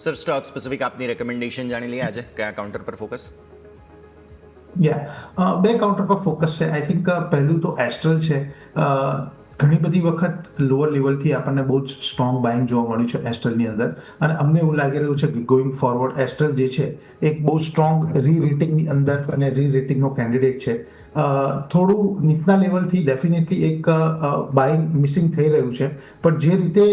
Sir stock specific આપની recommendation જાણી લઈએ આજે કયા કાઉન્ટર પર ફોકસ? બે કાઉન્ટર પર ફોકસ છે. આઈ થિંક પહેલું તો એસ્ટ્રલ છે. ઘણી બધી વખત લોઅર લેવલથી આપણને બહુ જ સ્ટ્રોંગ બાઇંગ જોવા મળ્યું છે એસ્ટ્રલની અંદર, અને અમને એવું લાગી રહ્યું છે કે ગોઈંગ ફોરવર્ડ એસ્ટ્રલ જે છે એક બહુ સ્ટ્રોંગ રી રેટિંગની અંદર અને રી રેટિંગનો કેન્ડિડેટ છે. થોડું નીચના લેવલથી ડેફિનેટલી એક બાઇંગ મિસિંગ થઈ રહ્યું છે, પણ જે રીતે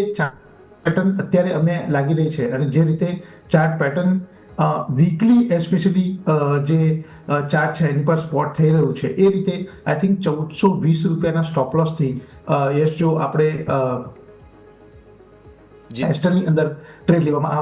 પેટર્ન અત્યારે અમને લાગી રહી છે અને જે રીતે ચાર્ટ પેટર્ન વીકલી એસ્પેશિયલી જે ચાર્ટ છે એની પર સ્પોટ થઈ રહ્યું છે, એ રીતે આઈ થિંક 1420 સ્ટોપ લોસથી યસ, જો આપણે એસ્ટરની અંદર ટ્રેડ લેવામાં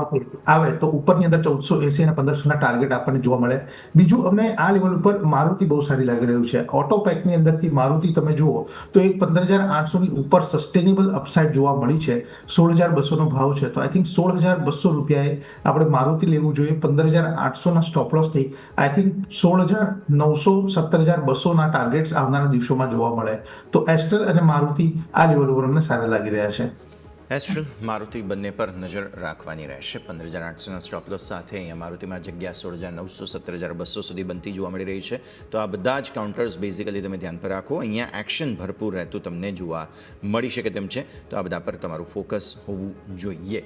આવે તો ઉપરની અંદર 1480 અને 1500 ટાર્ગેટ આપણને જોવા મળે. બીજું અમને આ લેવલ ઉપર મારુતિ બહુ સારી લાગી રહ્યું છે. ઓટોપેકની અંદરથી મારુતિ તમે જુઓ તો એક 15800 ઉપર સસ્ટેનેબલ અપસાઇડ જોવા મળી છે. 16200 ભાવ છે, તો આઈ થિંક 16200 રૂપિયાએ આપણે મારુતિ લેવું જોઈએ. 15800 સ્ટોપ લોસથી આઈ થિંક 16900 17200 ટાર્ગેટ્સ આવનારા દિવસોમાં જોવા મળે. તો એસ્ટર અને મારુતિ આ લેવલ ઉપર અમને સારા લાગી રહ્યા છે. એસ્ટ્રલ મારુતિ બંને પર નજર રાખવાની રહેશે. 15800 સ્ટોપ લોસ સાથે અહીંયા મારુતિમાં જગ્યા 16900 17200 સુધી બનતી જોવા મળી રહી છે. તો આ બધા જ કાઉન્ટર્સ બેઝિકલી તમે ધ્યાન પર રાખો. અહીંયા એક્શન ભરપૂર રહેતું તમને જોવા મળી શકે તેમ છે, તો આ બધા પર તમારું ફોકસ હોવું જોઈએ.